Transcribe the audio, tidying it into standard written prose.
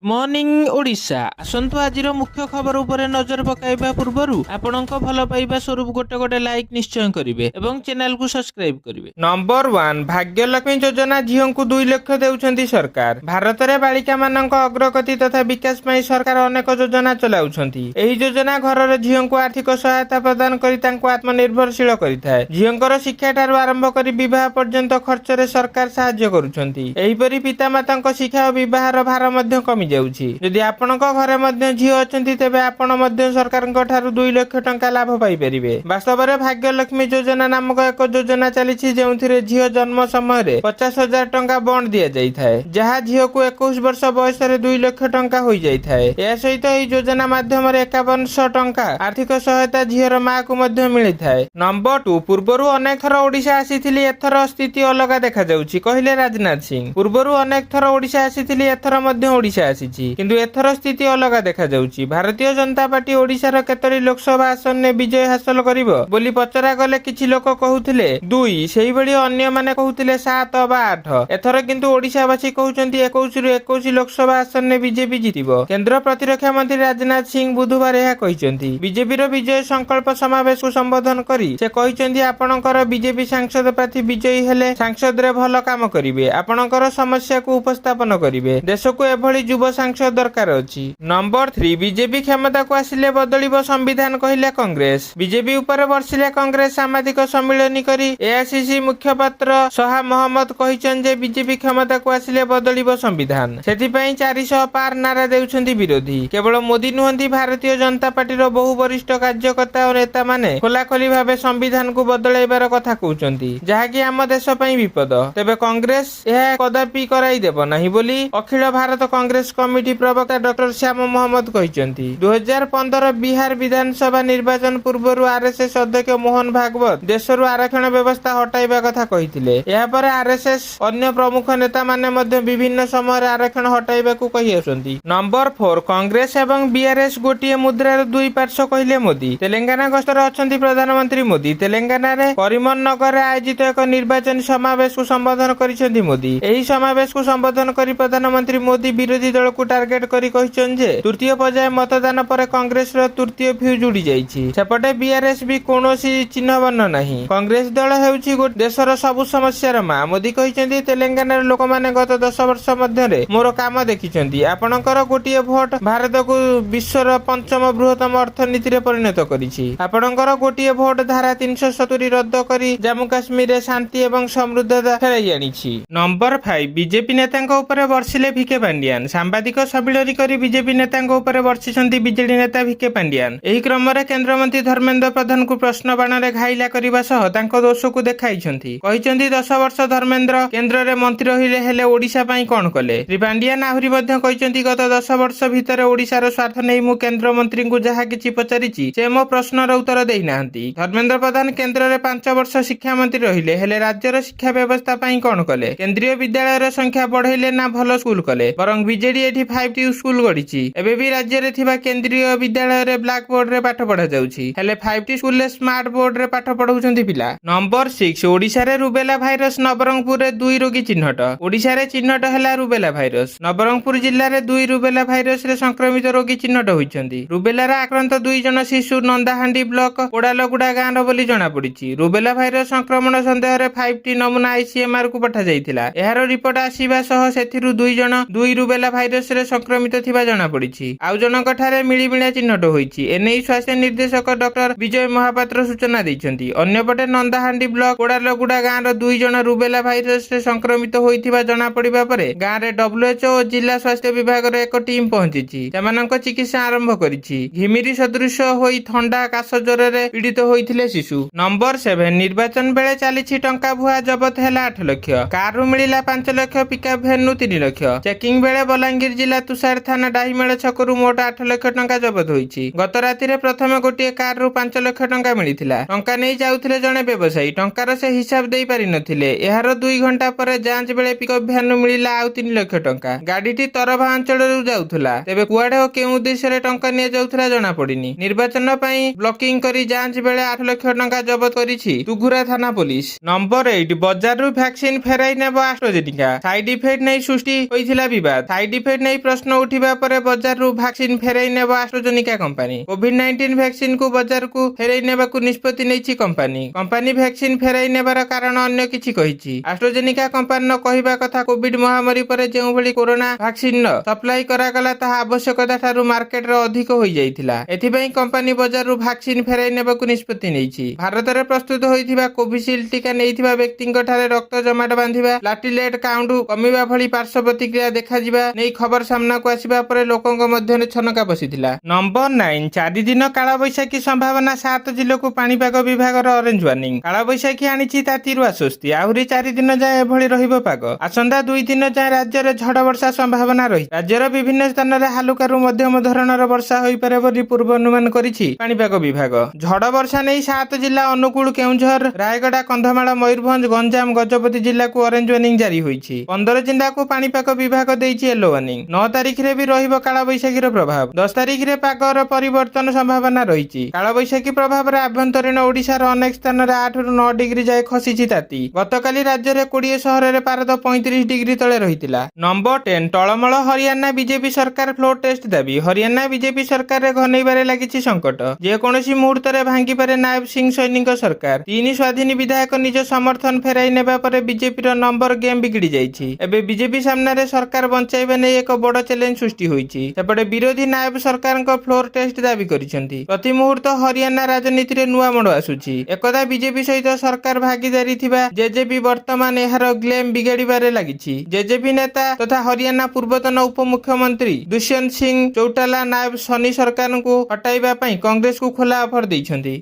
Morning Odisha आसंतु आजिर मुख्य खबर उपरे नजर पकाइबा पूर्वरु आपणक भल पाइबा स्वरूप गोटे गोटे लाइक निश्चय करिवे एवं चैनल को सब्सक्राइब करिवे। नंबर 1 भाग्यलक्ष्मी योजना झीओं को 2 लाख देउछंती सरकार। भारत रे बालिका मानक अग्रगति तथा विकास पई सरकार अनेक योजना चलाउछंती। एही योजना घर रे झीओं को आर्थिक सहायता प्रदान करी तांको आत्मनिर्भरशील करिथाय। झीओंकर शिक्षा ठारू आरंभ करी विवाह पर्यंत खर्च रे सरकार सहाय्य करूछंती। एही परी पितामातांक शिक्षा और विवाहर भार मध्य कमी जाउछि। यदि आपणक घरे मध्य झीओ अछंती तेबे आपण मध्य सरकारक ठारू 2 लाख टंका लाभ पाई परिबे। वास्तव रे भाग्यलक्ष्मी योजना नामक एक योजना चलीछि जेउथिरे झीओ जन्म समय रे 50,000 टंका बॉन्ड दिया जाई थाए, जहा झीओ को 21 वर्ष बयस रे 2 लाख टंका होई जाई थाए। या सहित एही योजना माध्यम रे 5100 टंका आर्थिक सहायता झीओर मां को मध्य मिली थाए। नंबर 2 पूर्वरु अनेक थर ओडिशा आसीथिली, एथर स्थिति अलग देखा जाउछि कहिले राजनाथ सिंह। पूर्वरु अनेक थर ओडिशा आसीथिली, एथर मध्य ओडिशा आसीछि, किंतु एथर स्थिति अलग देखा जाउछि। भारतीय जनता पार्टी ओडिशार केतरी लोकसभा आसन ने विजय हासिल करिवो बोली पचरा गले किछि लोक कहउथिले 2, सेही भली अन्य माने कहउथिले 7 बा 8। एथर किंतु ओडिशावासी कहउचंती 21 रु 21 लोकसभा आसन ने बीजेपी जितिबो। केंद्र प्रतिरक्षा मंत्री राजनाथ सिंह बुधवार यह कहिसंती। बीजेपी रो विजय संकल्प समावेश को संबोधन करी से कहिसंती आपणकर बीजेपी सांसद प्रार्थी विजयी हेले सांसद रे भल काम करिवे, आपणकर समस्या को उपस्थापन करिवे। देश को एभली युवा सांसद दरकार अछि। नंबर 3 बीजेपी क्षमता को आसिले बदलिबो संविधान कहिले कांग्रेस। बीजेपी ऊपर वर्षिले कांग्रेस सामाजिक सम्मेलन करी एआईसीसी मुखपात्र शाह मोहम्मद कहिचन जे बीजेपी क्षमता को आसिले बदलिबो संविधान, सेथि पई 400 पार नारा देउछंती विरोधी। केवल मोदी नुहंती, भारतीय जनता पार्टी रो बहु वरिष्ठ कार्यकर्ता और नेता माने खोलाखोली भाबे संविधान को बदलाइबार कथा कहउचंती, जहा कि आम देश पई विपद। तेबे कांग्रेस यह कदापि कराई देबो नाही बोली अखिल भारत कांग्रेस कमिटी प्रवक्ता डॉक्टर श्याम मोहम्मद कहिचंती। 2015 बिहार विधानसभा निर्वाचन पूर्व आरएसएस अध्यक्ष मोहन भागवत देशरू आरक्षण व्यवस्था हटाइबा कथा कहिथिले। या पर आरएसएस अन्य प्रमुख नेता माने मध्य विभिन्न समय आरक्षण हटाइबा को कहि आछंती। नंबर 4 कांग्रेस एवं बीआरएस गोटिए मुद्रार दुई पार्श्व कहिले मोदी। तेलंगाना गस्तर अछंती प्रधानमंत्री मोदी। तेलंगाना रे करीमन नगर आयोजित एक निर्वाचन समावेश को संबोधन करिसेंती मोदी। एही समावेश को संबोधन करी प्रधानमंत्री मोदी विरोधी दल को टार्गेट करी कहिसन जे तृतीय पर्याय मतदान पर कांग्रेस रो तृतीय फ्यूज उड़ी जाइछि। सेपटे बीआरएस भी कोनोसी चिन्ह बन्न नाही। कांग्रेस दल हेउछि देशर सब समस्यार मां। मोदी कहिसंती तेलंगाना लोक माने गत 10 वर्ष मध्य रे मोर काम देखिसंती। आपणकर गोटिए भोट भारत को विश्वर पंचम बृहत्तम अर्थनीति रे परिणत करिछि। आपणकर गोटिए भोट धारा 370 रद्द करी जम्मू काश्मीर रे शांति एवं समृद्धता फेराई आनिछि। नंबर 5 बीजेपी नेतांक ऊपर वर्षिले भिके पांडियान। सांबादिक सम्मिलन करी बीजेपी नेतांक ऊपर वर्षिसंती बीजेडी नेता भिके पांडियान। एही क्रम रे केंद्र मंत्री धर्मेंद्र प्रधान को प्रश्न बाण रे घाइला करिबा सह तांको दोष को देखाइछंती। कहिसंती 10 वर्ष धर्मेंद्र केंद्र रे मंत्री रहिले हेले ओडिशा पई कोन कले। श्री पांडियान आहुरी मध्य कहिसंती गत 10 वर्ष भितर ओडिशार स्वार्थ नै मु केंद्र मंत्री को जहा किछि पचारिछि से मो प्रश्नर उत्तर देई नाहंती। धर्मेंद्र प्रधान केंद्र रे 5 वर्ष शिक्षा मंत्री रहिले हेले राज्यर शिक्षा व्यवस्था पई कोन कले। केंद्रीय विद्यालय रे संख्या बढ़ाइले ना भलो स्कूल कले, बरং बीजेडी एठी 5टी स्कूल गढिछि। एबे भी राज्य रे थिबा केंद्रीय विद्यालय रे ब्लैक बोर्ड रे पाठ पढा जाउछि, हेले 5टी स्कूल रे स्मार्ट बोर्ड रे पाठ पढाउछंती पिला। नंबर 6 ओडिशा रे रुबेला भाइरस नवरंगपुर रे 2 रोगी चिन्हट। ओडिशा रे चिन्हट हैला रुबेला भाइरस। नवरंगपुर जिल्ला रे 2 रुबेला भाइरस रे संक्रमित रोगी चिन्हट होइछंती। रुबेला रे आक्रांत 2 जन शिशु नंदाहांडी ब्लॉक ओडालगुडा गां रो बोली जणा पडिछि। रुबेला भाइरस संक्रमण संदेह रे 5टी नमूना आईसीएमआर को पठा जाइथिला। एहारो रिपोर्ट आसीबा सह सेथिरु 2 जन 2 रुबेला भाइरस रे संक्रमित थिबा जणा पडिछि। आउ जनक ठारे मिलिमिलिया चिन्हट होइछि। एनेई स्वास्थ्य निर्देशक डॉक्टर विजय महापात्र सूचना दैछंती। अन्यपटे नंदाहांडी ब्लॉक ओडालगुडा गां रो 2 जन रुबेला भाइरस रे संक्रमित होइथिबा जणा पडिबा परे गां रे डब्ल्यूएचओ और जिला स्वास्थ्य विभाग रो एक टीम पहुंचिछि। सेमानक चिकित्सा आरंभ करिछि। घिमिरी सदृश होई ठंडा काश ज्वर रे पीड़ित होइथिले शिशु। नंबर 7 निर्वाचन बेले चालिछि टंका भुआ जबत हैला 8 लाख। कार रु मिलिला 5 lakh, pickup van 3 lakh. Checking बेले बलांगीर जिला तुषार थाना डाहिमेल छकरू मोट 8 लाख टंका जबत होइछि। गत राति रे प्रथम गोटिए कार रु 5 लाख टंका मिलिथिला। टंका नै जाउथिले जणे व्यवसायी। टंकार से हिसाब देई पारि नथिले। एहार 2 घंटा पर जांच बेले पिकअप भ्यान मिलिला आउ 3 लाख टंका। गाडीटी तरभा अंचल रु जाउथुला। तेबे कुआडे ओ केउ उद्देश्य रे टंका निया जाउथुला जणा पडिनी। निर्वाचन पई ब्लॉकिंग करी जांच बेले 8 लाख टंका जबत करिछि तुगुरा थाना पुलिस। नंबर 8 बजार रु वैक्सीन फेराई नेबो एस्ट्राजेनेका। साइड इफेक्ट नै सृष्टि होइथिला विवाद। साइड इफेक्ट କୋଭିଡ ନେଇ ପ୍ରଶ୍ନ ଉଠିବା ପରେ ବଜାରରୁ ଭ୍ୟାକ୍ସିନ ଫେରାଇ ନେବ ଆଷ୍ଟ୍ରାଜେନିକା କମ୍ପାନୀ। କୋଭିଡ-19 ଭ୍ୟାକ୍ସିନକୁ ବଜାରକୁ ଫେରାଇ ନେବାକୁ ନିଷ୍ପତ୍ତି ନେଇଛି କମ୍ପାନୀ। କମ୍ପାନୀ ଭ୍ୟାକ୍ସିନ ଫେରାଇ ନେବାର କାରଣ ଅନ୍ୟ କିଛି କହିଛି। ଆଷ୍ଟ୍ରାଜେନିକା କମ୍ପାନୀର କହିବା କଥା, କୋଭିଡ ମହାମାରୀ ପରେ ଯେଉଁଭଳି କୋରୋନା ଭ୍ୟାକ୍ସିନର ସପ୍ଲାଇ କରାଗଲା ତାହା ଆବଶ୍ୟକତା ଠାରୁ ମାର୍କେଟରେ ଅଧିକ ହୋଇଯାଇଥିଲା। ଏଥିପାଇଁ କମ୍ପାନୀ ବଜାରରୁ ଭ୍ୟାକ୍ସିନ ଫେରାଇ ନେବାକୁ ନିଷ୍ପତ୍ତି ନେଇଛି। ଭାରତରେ ପ୍ରସ୍ତୁତ ହୋଇଥିବା କୋଭିସିଲ୍ଡ ଟିକା ନେଇଥିବା ବ୍ୟକ୍ତିଙ୍କ ଠାରେ ରକ୍ତ ଜମାଟ ବାନ୍ଧିବା, ପ୍ଲାଟିଲେଟ୍ କାଉଣ୍ଟ କମିବା ଭଳି ପାର୍ଶ୍ୱ ପ୍ରତିକ୍ରିୟା ଦେଖାଯିବା ନେଇ ଖବର ସାମ୍ନାକୁ ଆସିବା ପରେ ଲୋକଙ୍କ ମଧ୍ୟରେ ଛନକା ବସିଥିଲା। ନମ୍ବର 9, 4 ଦିନ କାଳବୈଶାଖୀ ସମ୍ଭାବନା। 7 ଜିଲ୍ଲାକୁ ପାଣିପାଗ ବିଭାଗର ଅରେଞ୍ଜ ୱାର୍ନିଂ। କାଳବୈଶାଖୀ ଆଣିଛି ତାତିରୁ ଆଶ୍ୱସ୍ତି। ଆହୁରି 4 ଦିନ ଯାଏଁ ଏଭଳି ରହିବ ପାଗ। ଆସନ୍ତା 2 ଦିନ ଯାଏଁ ରାଜ୍ୟରେ ଝଡ଼ ବର୍ଷା ସମ୍ଭାବନା ରହିଛି। ରାଜ୍ୟର ବିଭିନ୍ନ ସ୍ଥାନରେ ହାଲୁକାରୁ ମଧ୍ୟମ ଧରଣର ବର୍ଷା ହୋଇପାରେ ବୋଲି ପୂର୍ବାନୁମାନ କରିଛି ପାଣିପାଗ ବିଭାଗ। ଝଡ଼ ବର୍ଷା ନେଇ 7 ଜିଲ୍ଲା ଅନୁଗୁଳ, କେଉଁଝର, ରାୟଗଡ଼ା, କନ୍ଧମାଳ, ମୟୂରଭଞ୍ଜ, ଗଞ୍ଜାମ, ଗଜପତି ଜିଲ୍ଲାକୁ ଅରେଞ୍ଜ ୱାର୍ନିଂ ଜାରି ହୋଇଛି। 15 ଜିଲ୍ଲାକୁ ପାଣିପାଗ ବିଭାଗ ଦେଇଛି ୟେଲୋ ୱାର୍ନିଂ। 9 ତାରିଖରେ ବି ରହିବ କାଳବୈଶାଖୀର ପ୍ରଭାବ। 10 ତାରିଖରେ ପାଗର ପରିବର୍ତ୍ତନ ସମ୍ଭାବନା ରହିଛି। କାଳବୈଶାଖୀ ପ୍ରଭାବରେ ଆଭ୍ୟନ୍ତରୀଣ ଓଡ଼ିଶାର ଅନେକ ସ୍ଥାନରେ 8 ରୁ 9 ଡିଗ୍ରୀ ଯାଏ ଖସିଛି ତାତି। ଗତକାଲି ରାଜ୍ୟରେ 20 ସହରରେ ପାରଦ 35 ଡିଗ୍ରୀ ତଳେ ରହିଥିଲା। ନମ୍ବର 10, ଟଳମଳ ହରିୟାଣା ବିଜେପି ସରକାର ଫ୍ଲୋର ଟେଷ୍ଟ ଦାବି। ହରିୟାଣା ବିଜେପି ସରକାରରେ ଘନେଇବାରେ ଲାଗିଛି ସଂକଟ। ଯେକୌଣସି ମୁହୂର୍ତ୍ତରେ ଭାଙ୍ଗିପାରେ ନାୟବ ସିଂ ସୈନିଙ୍କ ସରକାର। 3 ସ୍ୱାଧୀନ ବିଧାୟକ ନିଜ ସମର୍ଥନ ଫେରାଇ ନେବା ପରେ ବିଜେପିର ନମ୍ବର ଗେମ୍ ବିଗିଡ଼ି ଯାଇଛି। ଏବେ ବିଜେପି ସାମ୍ନାରେ ସରକାର ବଞ୍ଚାଇବା ନେଇ ଏକ ବଡ଼ ଚ୍ୟାଲେଞ୍ଜ ସୃଷ୍ଟି ହୋଇଛି। ସେପଟେ ବିରୋଧୀ ନାୟବ ସରକାରଙ୍କ ଫ୍ଲୋର ଟେଷ୍ଟ ଦାବି କରିଛନ୍ତି। ପ୍ରତି ମୁହୂର୍ତ୍ତ ହରିୟାଣା ରାଜନୀତିରେ ନୂଆ ମୋଡ଼ ଆସୁଛି। ଏକଦା ବିଜେପି ସହିତ ସରକାର ଭାଗିଦାରୀ ଥିବା ଜେଜେପି ବର୍ତ୍ତମାନ ଏହାର ଗ୍ଲେମ୍ ବିଗାଡ଼ିବାରେ ଲାଗିଛି। ଜେଜେପି ନେତା ତଥା ହରିୟାଣା ପୂର୍ବତନ ଉପମୁଖ୍ୟମନ୍ତ୍ରୀ ଦୁଷ୍ୟନ୍ତ ସିଂ ଚୌଟାଲା ନାୟବ ସନି ସରକାରଙ୍କୁ ହଟାଇବା ପାଇଁ କଂଗ୍ରେସକୁ ଖୋଲା ଅଫର ଦେଇଛନ୍ତି।